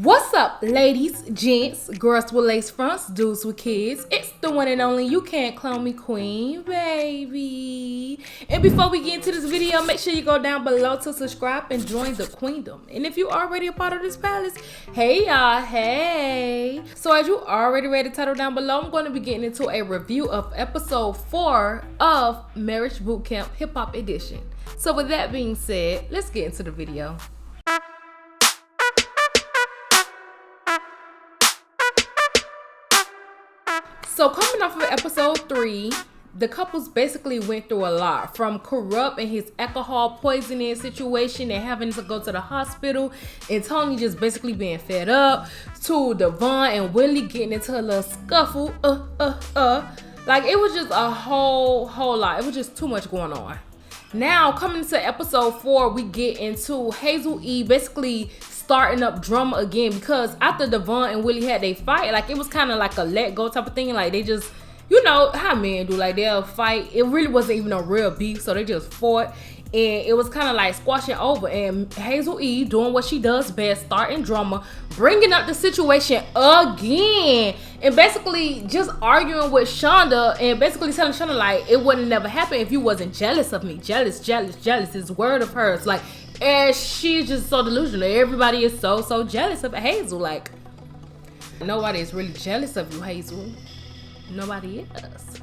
What's up, ladies, gents, girls with lace fronts, dudes with kids? It's the one and only You Can't Clone Me Queen, baby. And before we get into this video, make sure you go down below to subscribe and join the queendom. And if you already a part of this palace, hey y'all, hey. So as you already read the title down below, I'm going to be getting into a review of episode 4 of Marriage Bootcamp Hip Hop Edition. So with that being said, let's get into the video. So coming off of episode 3, the couples basically went through a lot, from Kurupt and his alcohol poisoning situation and having to go to the hospital, and Toni just basically being fed up, to Devon and Willie getting into a little scuffle. Like, it was just a whole lot. It was just too much going on. Now coming to episode 4, we get into Hazel E basically starting up drama again, because after Devon and Willie had their fight, like, it was kind of like a let go type of thing. Like, they just, you know how men do, like, they'll fight. It really wasn't even a real beef, so they just fought, and it was kind of like squashing over. And Hazel E doing what she does best, starting drama, bringing up the situation again, and basically just arguing with Shanda, and basically telling Shanda, like, it wouldn't never happen if you wasn't jealous of me. Jealous is a word of hers. Like, and she's just so delusional. Everybody is so jealous of Hazel. Like, nobody is really jealous of you, Hazel. Nobody is.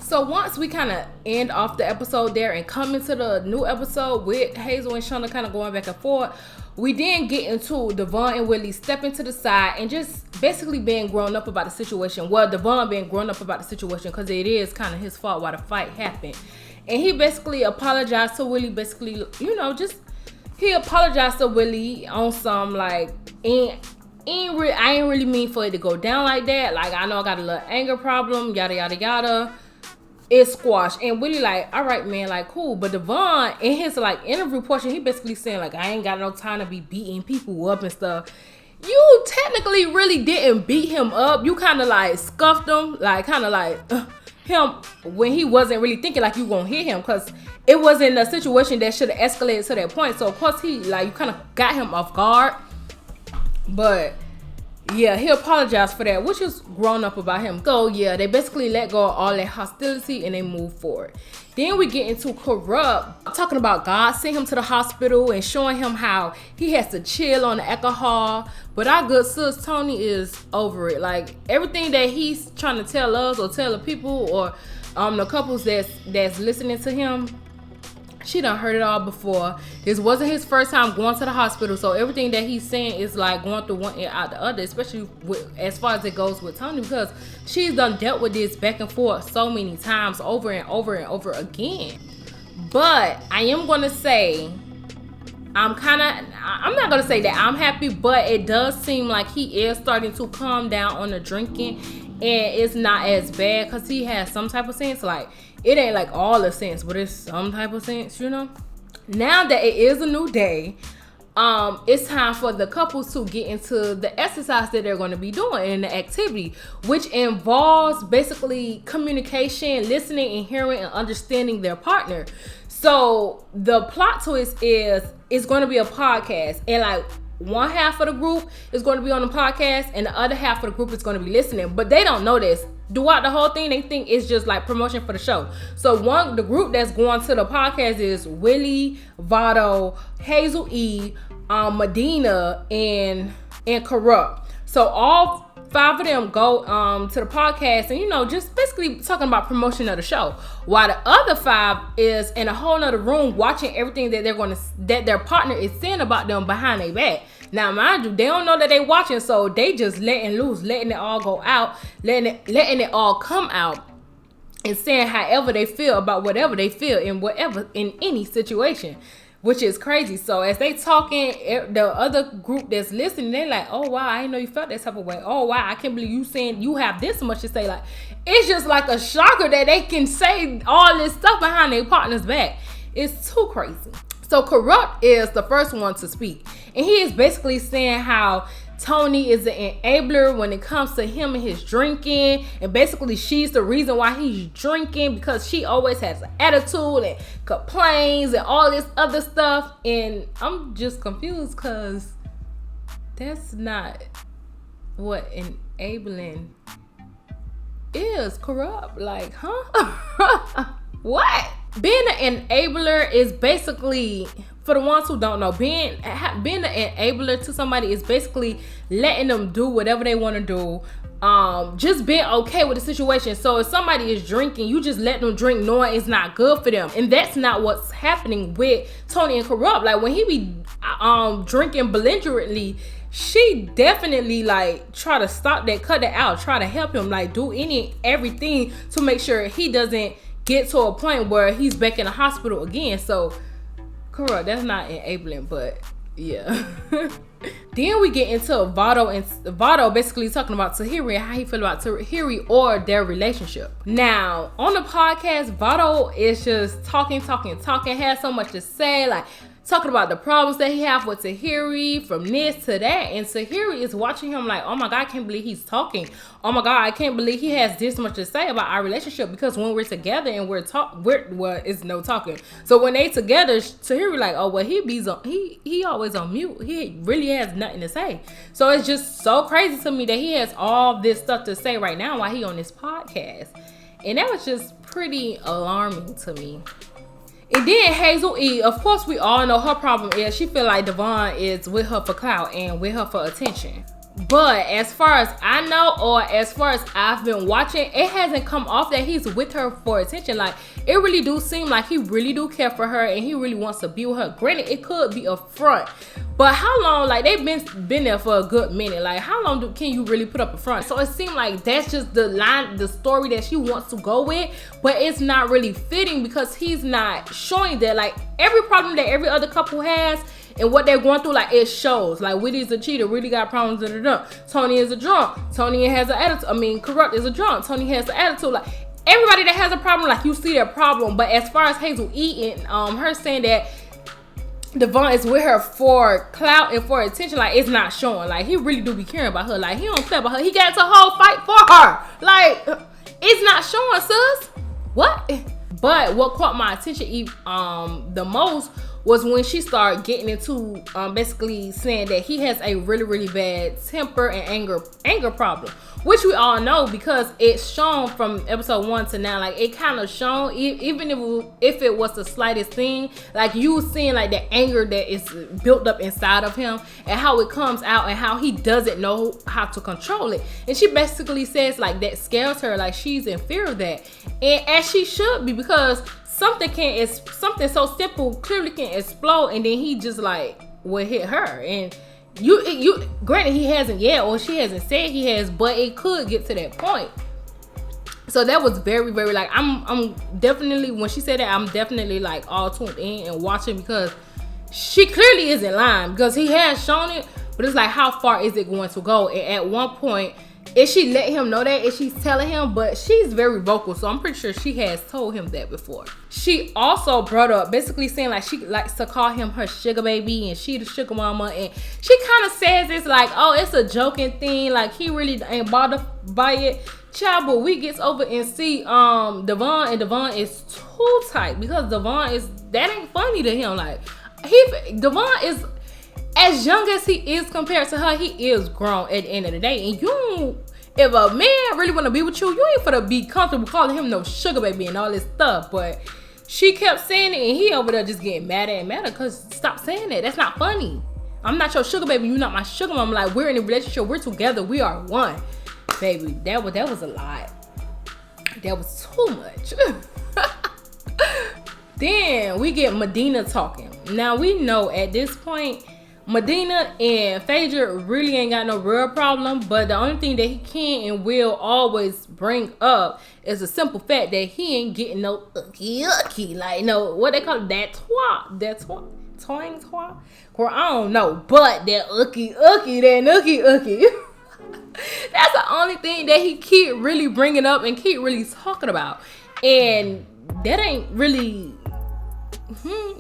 So once we kind of end off the episode there and come into the new episode with Hazel and Shanda kind of going back and forth, we then get into Devon and Willie stepping to the side and just basically being grown up about the situation. Well, Devon being grown up about the situation, because it is kind of his fault why the fight happened. And he basically apologized to Willie, basically, you know, just he apologized to Willie on some, like, I ain't really mean for it to go down like that. Like, I know I got a little anger problem, yada yada yada. It's squashed. And Willie like, all right, man, like, cool. But Devon, in his, like, interview portion, he basically saying, like, I ain't got no time to be beating people up and stuff. You technically really didn't beat him up. You kind of, like, scuffed him, like, kind of like him when he wasn't really thinking like you gonna hit him, because it wasn't a situation that should have escalated to that point. So of course he, like, you kind of got him off guard. But yeah, he apologized for that, which is grown up about him. So yeah, they basically let go of all that hostility and they move forward. Then we get into Kurupt talking about God sent him to the hospital and showing him how he has to chill on the alcohol. But our good sis Toni is over it. Like, everything that he's trying to tell us or tell the people or the couples that's listening to him, she done heard it all before. This wasn't his first time going to the hospital, so everything that he's saying is like going through one ear out the other, especially as far as it goes with Toni, because she's done dealt with this back and forth so many times over and over and over again. But I am going to say, I'm not going to say that I'm happy, but it does seem like he is starting to calm down on the drinking, and it's not as bad because he has some type of sense. Like, it ain't like all the sense, but it's some type of sense, you know. Now that it is a new day, it's time for the couples to get into the exercise that they're going to be doing and the activity, which involves basically communication, listening and hearing and understanding their partner. So the plot twist is it's going to be a podcast, and like, one half of the group is going to be on the podcast and the other half of the group is going to be listening, but they don't know this. Throughout the whole thing, they think it's just like promotion for the show. So the group that's going to the podcast is Willie, Vado, Hazel E, Medina, and Kurupt. So all 5 of them go to the podcast and, you know, just basically talking about promotion of the show, while the other 5 is in a whole nother room watching everything that their partner is saying about them behind their back. Now, mind you, they don't know that they watching, so they just letting loose, letting it all go out, letting it all come out, and saying however they feel about whatever they feel in any situation, which is crazy. So as they talking, the other group that's listening, they're like, oh wow, I didn't know you felt that type of way. Oh wow, I can't believe you saying you have this much to say. Like, it's just like a shocker that they can say all this stuff behind their partner's back. It's too crazy. So Kurupt is the first one to speak, and he is basically saying how Toni is an enabler when it comes to him and his drinking, and basically she's the reason why he's drinking, because she always has an attitude and complains and all this other stuff. And I'm just confused, because That's not what enabling is. Kurupt. Like, huh? What? Being an enabler is basically, for the ones who don't know, being an enabler to somebody is basically letting them do whatever they want to do. Just being okay with the situation. So if somebody is drinking, you just let them drink knowing it's not good for them. And that's not what's happening with Toni and Kurupt. Like, when he be drinking belligerently, she definitely like try to stop that, cut that out, try to help him, like do everything to make sure he doesn't get to a point where he's back in the hospital again. So Kurupt, that's not enabling, but yeah. Then we get into Vado, and Vado basically talking about Tahiry and how he feel about Tahiry or their relationship. Now, on the podcast, Vado is just talking, has so much to say, like talking about the problems that he have with Tahiry, from this to that. And Tahiry is watching him like, oh my God, I can't believe he's talking. Oh my God, I can't believe he has this much to say about our relationship, because when we're together and well, it's no talking. So when they together, Tahiry like, oh well, he always on mute. He really has nothing to say. So it's just so crazy to me that he has all this stuff to say right now while he on this podcast. And that was just pretty alarming to me. And then Hazel E, of course, we all know her problem is she feel like Devon is with her for clout and with her for attention. But as far as I know, or as far as I've been watching, it hasn't come off that he's with her for attention. Like, it really do seem like he really do care for her and he really wants to be with her. Granted, it could be a front, but how long? Like, they've been there for a good minute. Like, how long can you really put up a front? So it seemed like that's just the story that she wants to go with, but it's not really fitting because he's not showing that. Like, every problem that every other couple has and what they're going through, like, it shows. Like, Whitney's a cheater, Whitney got problems, Toni is a drunk, Toni has an attitude. Kurupt is a drunk, Toni has an attitude. Like, everybody that has a problem, like, you see their problem. But as far as Hazel E and her saying that Devon is with her for clout and for attention, like, it's not showing. Like, he really do be caring about her. Like, he don't care about her. He got into a whole fight for her. Like, it's not showing, sis. What? But what caught my attention the most was when she started getting into basically saying that he has a really, really bad temper and anger problem, which we all know because it's shown from episode 1 to now. Like, it kind of shown, even if it was the slightest thing, like, you seeing like the anger that is built up inside of him and how it comes out and how he doesn't know how to control it. And she basically says like that scares her, like she's in fear of that, and as she should be, because something so simple clearly can explode, and then he just like will hit her. And you granted, he hasn't yet, or she hasn't said he has, but it could get to that point. So that was very, very, like, I'm definitely, when she said that, I'm definitely like all tuned in and watching, because she clearly isn't lying, because he has shown it, but it's like, how far is it going to go? And at one point, is she let him know that? Is she telling him? But she's very vocal, so I'm pretty sure she has told him that before. She also brought up basically saying like she likes to call him her sugar baby and she the sugar mama, and she kind of says it's like, oh, it's a joking thing, like he really ain't bothered by it. Child, but we gets over and see Devon, and Devon is too tight, because Devon is, that ain't funny to him. Like, Devon is, as young as he is compared to her, he is grown at the end of the day. And if a man really want to be with you, you ain't finna be comfortable calling him no sugar baby and all this stuff. But she kept saying it, and he over there just getting madder and madder, because stop saying that. That's not funny. I'm not your sugar baby. You're not my sugar mom. Like, we're in a relationship. We're together. We are one. Baby, that was a lot. That was too much. Then we get Medina talking. Now, we know at this point, Medina and Phaedra really ain't got no real problem, but the only thing that he can and will always bring up is the simple fact that he ain't getting no ucky, like, no, what they call it, that twang, or I don't know, but that ucky, that nookie. That's the only thing that he keep really bringing up and keep really talking about, and that ain't really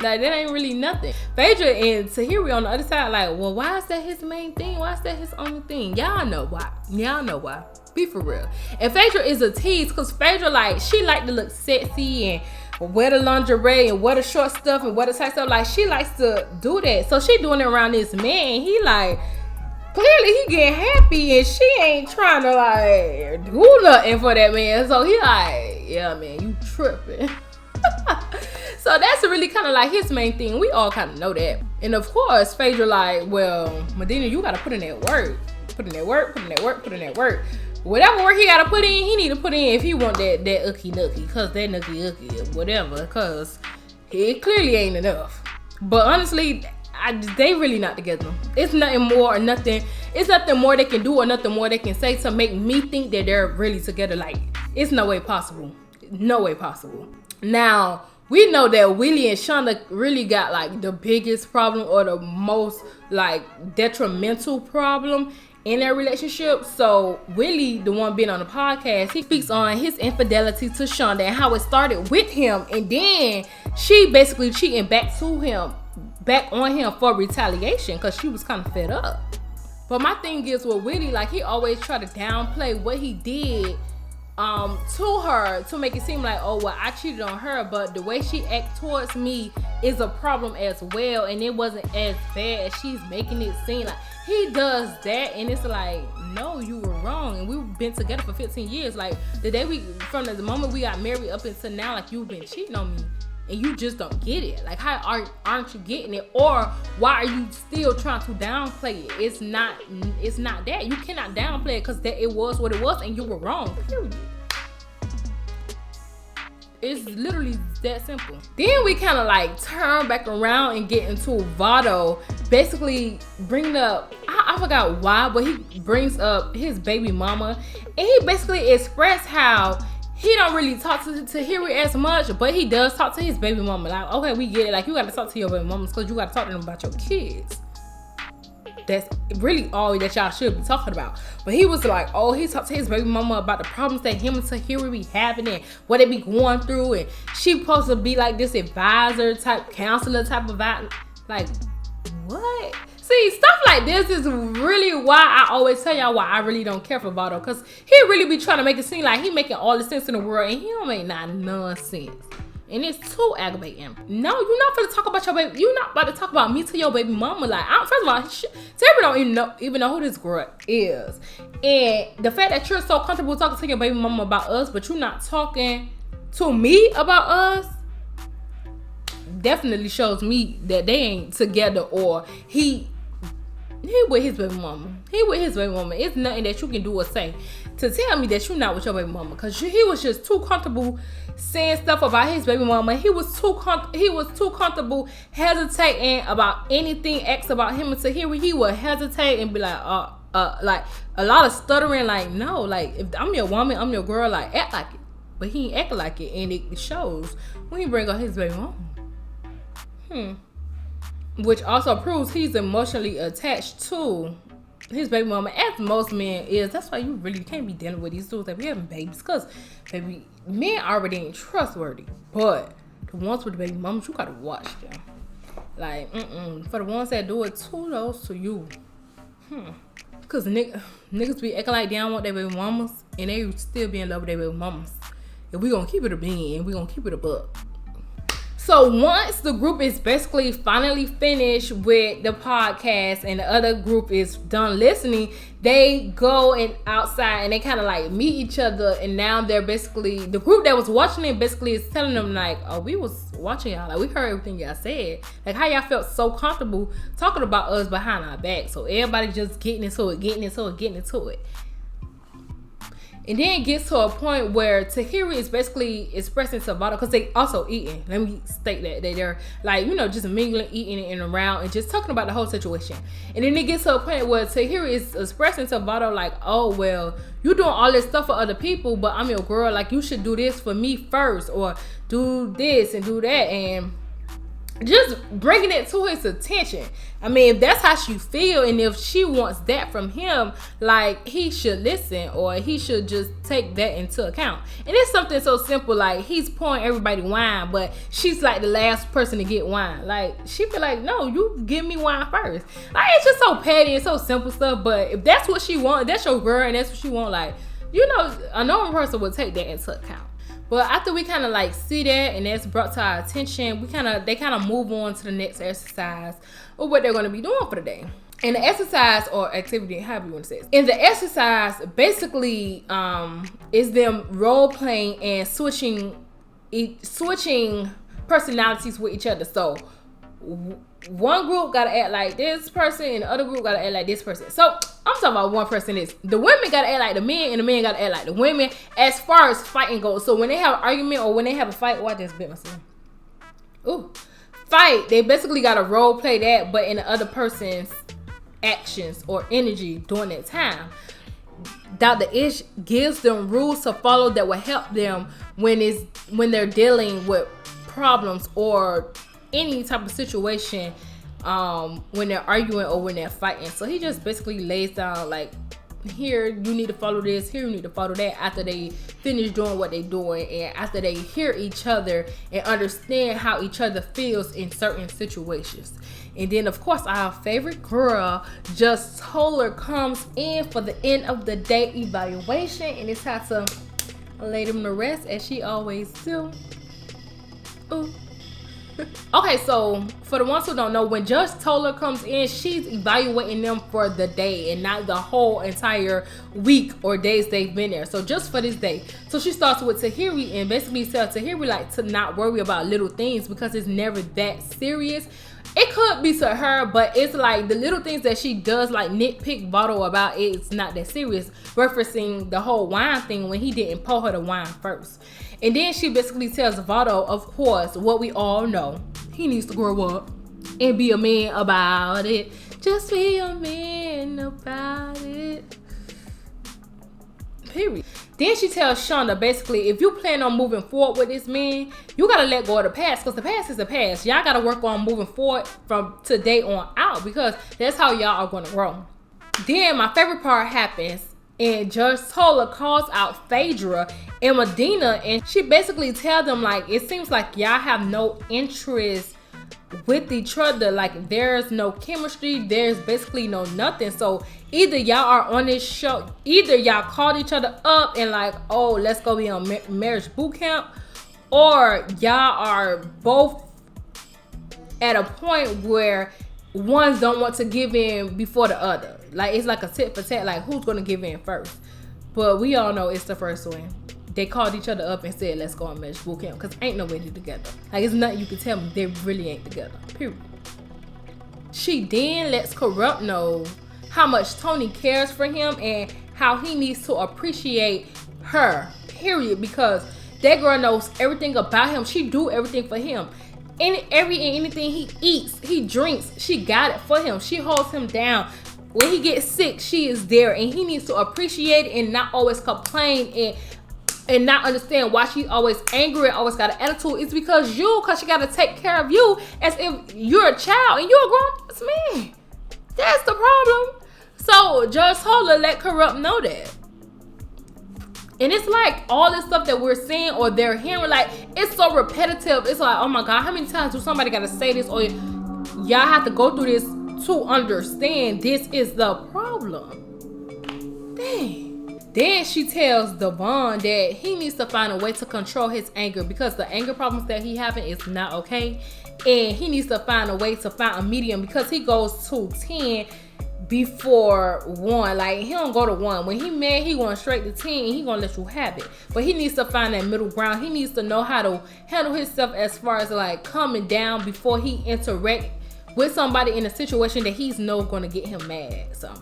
like, that ain't really nothing. Phaedra and Tahiry on the other side, like, well, why is that his main thing? Why is that his only thing? Y'all know why. Be for real. And Phaedra is a tease, because Phaedra, like, she like to look sexy and wear the lingerie and wear the short stuff and wear the tight stuff. Like, she likes to do that. So she doing it around this man. He like, clearly he getting happy and she ain't trying to like do nothing for that man. So he like, yeah, man, you tripping. So that's really kind of like his main thing. We all kind of know that. And of course, Phaedra like, well, Medina, you got to put in that work. Put in that work, put in that work, put in that work. Whatever work he got to put in, he need to put in if he want that ookie nookie. Because that nookie ookie, whatever. Because it clearly ain't enough. But honestly, they really not together. It's nothing more or nothing. It's nothing more they can do or nothing more they can say to make me think that they're really together. Like, it's no way possible. No way possible. Now, we know that Willie and Shanda really got like the biggest problem or the most like detrimental problem in their relationship. So Willie, the one being on the podcast, he speaks on his infidelity to Shanda and how it started with him, and then she basically cheating back on him for retaliation because she was kind of fed up. But my thing is with Willie, like he always try to downplay what he did to her to make it seem like, oh well, I cheated on her, but the way she acts towards me is a problem as well, and it wasn't as bad as she's making it seem. Like he does that, and it's like, no, you were wrong, and we've been together for 15 years. Like from the moment we got married up until now, like you've been cheating on me, and you just don't get it. Like how aren't you getting it, or why are you still trying to downplay it? It's not that. You cannot downplay it because it was what it was, and you were wrong. Period. It's literally that simple. Then we kind of like turn back around and get into Vado basically bringing up, I forgot why, but he brings up his baby mama, and he basically expressed how he don't really talk to Tahiry as much, but he does talk to his baby mama. Like, okay, we get it. Like, you got to talk to your baby mamas because you got to talk to them about your kids. That's really all that y'all should be talking about. But he was like, oh, he talked to his baby mama about the problems that him and Tahiry be having and what they be going through. And she supposed to be like this advisor type, counselor type of vibe. Like, what? See, stuff like this is really why I always tell y'all why I really don't care for Vado. Because he really be trying to make it seem like he making all the sense in the world, and he don't make nonsense. And it's too aggravating. No, you're not gonna talk about your baby. You're not about to talk about me to your baby mama. Like, first of all, Tahiry don't even know who this girl is. And the fact that you're so comfortable talking to your baby mama about us, but you're not talking to me about us, definitely shows me that they ain't together, or he with his baby mama. He with his baby mama. It's nothing that you can do or say to tell me that you're not with your baby mama, because he was just too comfortable saying stuff about his baby mama. He was too comfortable hesitating about anything X about him and Tahiry. He would hesitate and be like a lot of stuttering. Like, no, like if I'm your woman, I'm your girl. Like, act like it. But he ain't acting like it, and it shows when he bring up his baby mama. Which also proves he's emotionally attached to his baby mama, as most men is. That's why you really can't be dealing with these dudes that be having babies, because baby men already ain't trustworthy. But the ones with the baby mamas, you gotta watch them. Like, for the ones that do it, kudos to you. Because niggas be acting like they don't want their baby mamas, and they still be in love with their baby mamas. And we gonna keep it a bean, and we gonna keep it a buck. So once the group is basically finally finished with the podcast and the other group is done listening, they go and outside and they kind of like meet each other, and now they're basically, the group that was watching it basically is telling them like, oh, we was watching y'all, like we heard everything y'all said, like how y'all felt so comfortable talking about us behind our back. So everybody just getting into it. And then it gets to a point where Tahiry is basically expressing to Vado, because they also eating. Let me state that. They're like, just mingling, eating and around and just talking about the whole situation. And then it gets to a point where Tahiry is expressing to Vado like, oh, well, you doing all this stuff for other people, but I'm your girl. Like, you should do this for me first, or do this and do that. And just bringing it to his attention. I mean, if that's how she feel, and if she wants that from him, like, he should listen, or he should just take that into account. And it's something so simple, like he's pouring everybody wine, but she's like the last person to get wine. Like, she feel like, no, you give me wine first. Like, it's just so petty and so simple stuff. But if that's what she want, that's your girl, and that's what she want, like, a normal person would take that into account. But after we kind of like see that and that's brought to our attention, they kind of move on to the next exercise of what they're going to be doing for the day. in the exercise or activity, however you want to say it. In the exercise, basically, is them role playing and switching personalities with each other. So one group gotta act like this person, and the other group gotta act like this person. So I'm talking about one person is the women gotta act like the men, and the men gotta act like the women as far as fighting goes. So when they have an argument or when they have a fight, I just bit myself. Ooh, fight. They basically gotta role play that, but in the other person's actions or energy during that time. Dr. Ish gives them rules to follow that will help them when they're dealing with problems or any type of situation when they're arguing or when they're fighting. So he just basically lays down like, here you need to follow this, here you need to follow that, after they finish doing what they're doing and after they hear each other and understand how each other feels in certain situations. And then of course our favorite girl, Just Toller, comes in for the end of the day evaluation, and it's time to lay them to rest as she always do. Ooh. Okay, so for the ones who don't know, when Judge Toller comes in, she's evaluating them for the day and not the whole entire week or days they've been there. So just for this day. So she starts with Tahiry and basically tells Tahiry like to not worry about little things because it's never that serious. It could be to her, but it's like the little things that she does like nitpick Vado about, it's not that serious, referencing the whole wine thing when he didn't pour her the wine first. And then she basically tells Vado, of course, what we all know. He needs to grow up and be a man about it. Just be a man about it. Period. Then she tells Shanda, basically, if you plan on moving forward with this man, you gotta let go of the past, because the past is the past. Y'all gotta work on moving forward from today on out, because that's how y'all are gonna grow. Then my favorite part happens, and Judge Toller calls out Phaedra and Medina, and she basically tells them like, it seems like y'all have no interest with each other. Like there's no chemistry, there's basically no nothing. So either y'all are on this show, either y'all called each other up and like, oh, let's go be on marriage boot camp, or y'all are both at a point where one don't want to give in before the other. Like it's like a tit for tat, like who's gonna give in first. But we all know it's the first one. They called each other up and said, let's go on marriage boot camp, because ain't no way they're together. Like it's nothing you can tell me, they really ain't together, period. She then lets Kurupt know how much Toni cares for him and how he needs to appreciate her, period, because that girl knows everything about him. She do everything for him. Anything he eats, he drinks, she got it for him. She holds him down. When he gets sick, she is there, and he needs to appreciate it and not always complain and not understand why she's always angry and always got an attitude. It's because she got to take care of you as if you're a child and you're a grown-ass man. That's the problem. So Judge Toller let Kurupt know that. And it's like all this stuff that we're seeing or they're hearing, like it's so repetitive. It's like, oh my God, how many times do somebody got to say this, or y'all have to go through this to understand this is the problem? Dang. Then she tells Devon that he needs to find a way to control his anger, because the anger problems that he having is not okay. And he needs to find a way to find a medium, because he goes to 10 before 1. Like he don't go to 1. When he mad, he going straight to 10 and he gonna let you have it. But he needs to find that middle ground. He needs to know how to handle himself as far as like calming down before he interact with somebody in a situation that he's gonna get him mad. So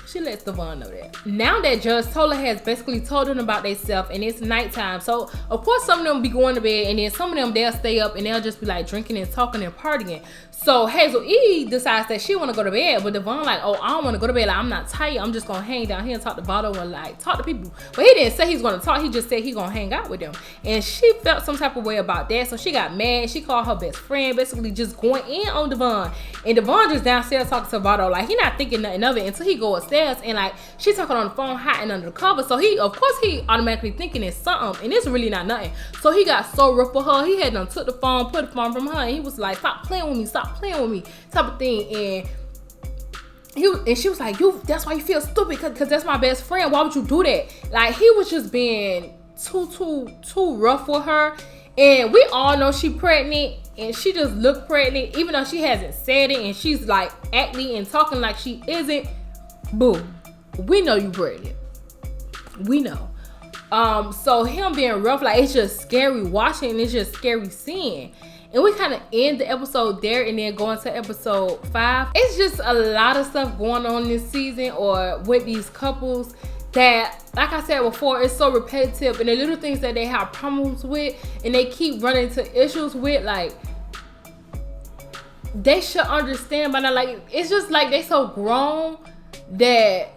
she lets Devon know that. Now that Judge Toller has basically told them about themselves and it's nighttime, so of course some of them be going to bed, and then some of them they'll stay up and they'll just be like drinking and talking and partying. So Hazel E decides that she want to go to bed, but Devon like, oh, I don't want to go to bed. Like I'm not tired. I'm just gonna hang down here and talk to Vado and like talk to people. But he didn't say he's gonna talk. He just said he's gonna hang out with them. And she felt some type of way about that, so she got mad. She called her best friend, basically just going in on Devon. And Devon just downstairs talking to Vado, like he not thinking nothing of it until he go upstairs and like she's talking on the phone, hiding under the cover. So he, of course, he automatically thinking it's something, and it's really not nothing. So he got so rough for her. He had done took the phone, put the phone from her, and he was like, stop playing with me, type of thing. And she was like, that's why you feel stupid, because that's my best friend. Why would you do that? Like he was just being too rough for her. And we all know she pregnant, and she just looked pregnant, even though she hasn't said it, and she's like acting and talking like she isn't. Boom, we know you pregnant. We know. So him being rough, like, it's just scary watching, and it's just scary seeing. And we kind of end the episode there and then go into episode 5. It's just a lot of stuff going on this season or with these couples that, like I said before, it's so repetitive, and the little things that they have problems with and they keep running into issues with, like, they should understand by now. Like, it's just like they so grown that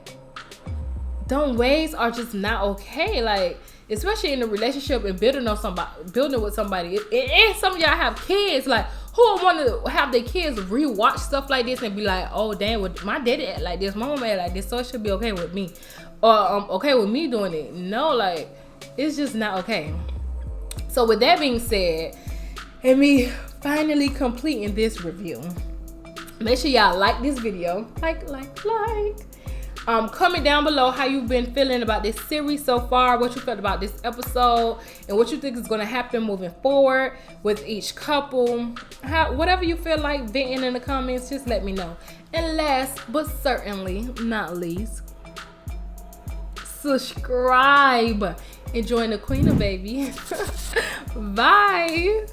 them ways are just not okay. Like, especially in a relationship and building with somebody. And some of y'all have kids. Like, who would want to have their kids rewatch stuff like this and be like, oh damn, my daddy act like this, my mama act like this, so it should be okay with me, or okay with me doing it. No, like, it's just not okay. So with that being said, and me finally completing this review, make sure y'all like this video, like. Comment down below how you've been feeling about this series so far, what you felt about this episode, and what you think is going to happen moving forward with each couple. Whatever you feel like venting in the comments, just let me know. And last but certainly not least, subscribe and join the Queen of Baby. Bye.